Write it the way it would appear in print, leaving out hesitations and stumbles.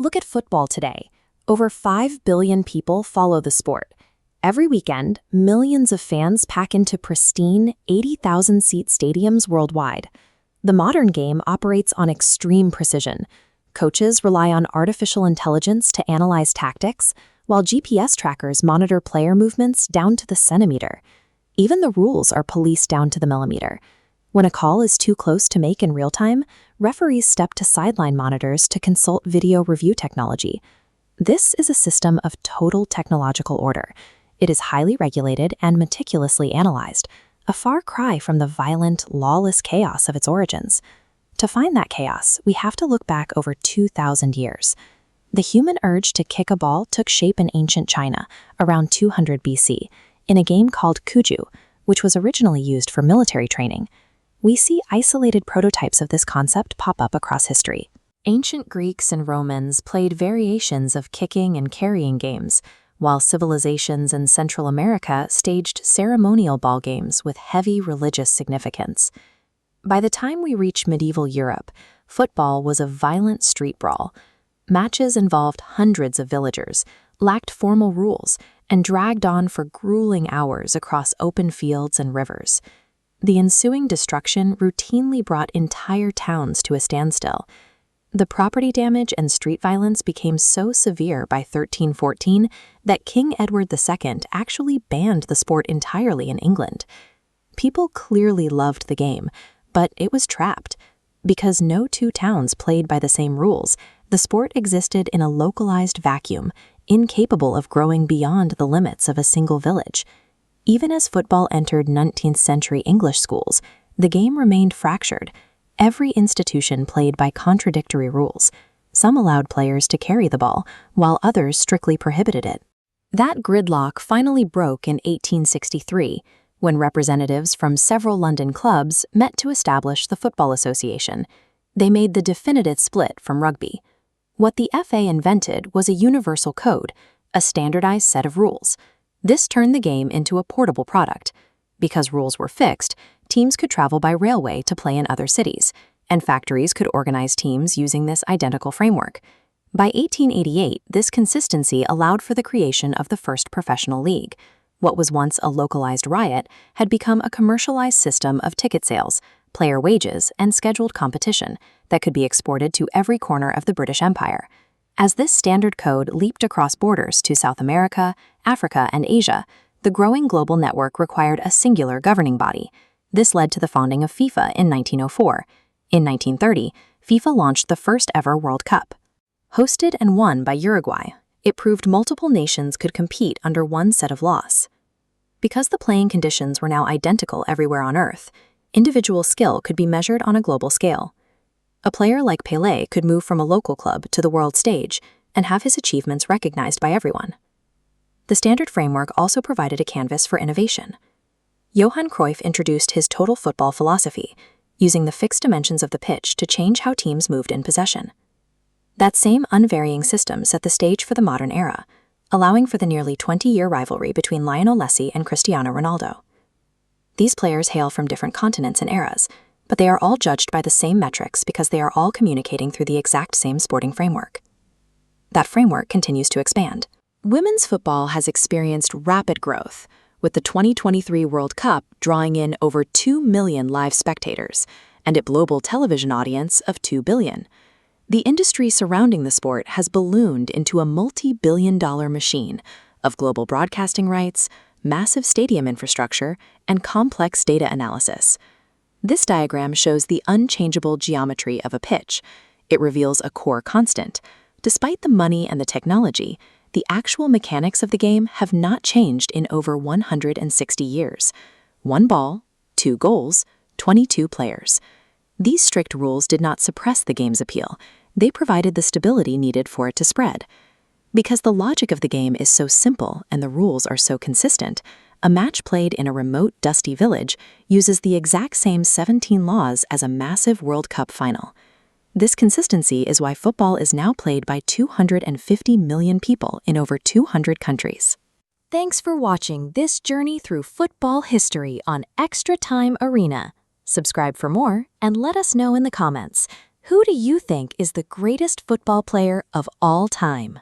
Look at football today. Over 5 billion people follow the sport. Every weekend, millions of fans pack into pristine, 80,000-seat stadiums worldwide. The modern game operates on extreme precision. Coaches rely on artificial intelligence to analyze tactics, while GPS trackers monitor player movements down to the centimeter. Even the rules are policed down to the millimeter. When a call is too close to make in real time, referees step to sideline monitors to consult video review technology. This is a system of total technological order. It is highly regulated and meticulously analyzed, a far cry from the violent, lawless chaos of its origins. To find that chaos, we have to look back over 2,000 years. The human urge to kick a ball took shape in ancient China, around 200 BC, in a game called Cuju, which was originally used for military training. We see isolated prototypes of this concept pop up across history. Ancient Greeks and Romans played variations of kicking and carrying games, while civilizations in Central America staged ceremonial ball games with heavy religious significance. By the time we reach medieval Europe, football was a violent street brawl. Matches involved hundreds of villagers, lacked formal rules, and dragged on for grueling hours across open fields and rivers. The ensuing destruction routinely brought entire towns to a standstill. The property damage and street violence became so severe by 1314 that King Edward II actually banned the sport entirely in England. People clearly loved the game, but it was trapped. Because no two towns played by the same rules, the sport existed in a localized vacuum, incapable of growing beyond the limits of a single village. Even as football entered 19th century English schools, the game remained fractured. Every institution played by contradictory rules. Some allowed players to carry the ball, while others strictly prohibited it. That gridlock finally broke in 1863, when representatives from several London clubs met to establish the Football Association. They made the definitive split from rugby. What the FA invented was a universal code, a standardized set of rules. This turned the game into a portable product. Because rules were fixed, teams could travel by railway to play in other cities, and factories could organize teams using this identical framework. By 1888, this consistency allowed for the creation of the first professional league. What was once a localized riot had become a commercialized system of ticket sales, player wages, and scheduled competition that could be exported to every corner of the British Empire. As this standard code leaped across borders to South America, Africa, and Asia, the growing global network required a singular governing body. This led to the founding of FIFA in 1904. In 1930, FIFA launched the first ever World Cup. Hosted and won by Uruguay, it proved multiple nations could compete under one set of laws. Because the playing conditions were now identical everywhere on Earth, individual skill could be measured on a global scale. A player like Pelé could move from a local club to the world stage and have his achievements recognized by everyone. The standard framework also provided a canvas for innovation. Johan Cruyff introduced his total football philosophy, using the fixed dimensions of the pitch to change how teams moved in possession. That same unvarying system set the stage for the modern era, allowing for the nearly 20-year rivalry between Lionel Messi and Cristiano Ronaldo. These players hail from different continents and eras, but they are all judged by the same metrics because they are all communicating through the exact same sporting framework. That framework continues to expand. Women's football has experienced rapid growth, with the 2023 World Cup drawing in over 2 million live spectators and a global television audience of 2 billion. The industry surrounding the sport has ballooned into a multi-billion-dollar machine of global broadcasting rights, massive stadium infrastructure, and complex data analysis. This diagram shows the unchangeable geometry of a pitch. It reveals a core constant. Despite the money and the technology, the actual mechanics of the game have not changed in over 160 years. 1 ball, 2 goals, 22 players. These strict rules did not suppress the game's appeal. They provided the stability needed for it to spread. Because the logic of the game is so simple and the rules are so consistent, a match played in a remote, dusty village uses the exact same 17 laws as a massive World Cup final. This consistency is why football is now played by 250 million people in over 200 countries. Thanks for watching this journey through football history on Extra Time Arena. Subscribe for more and let us know in the comments. Who do you think is the greatest football player of all time?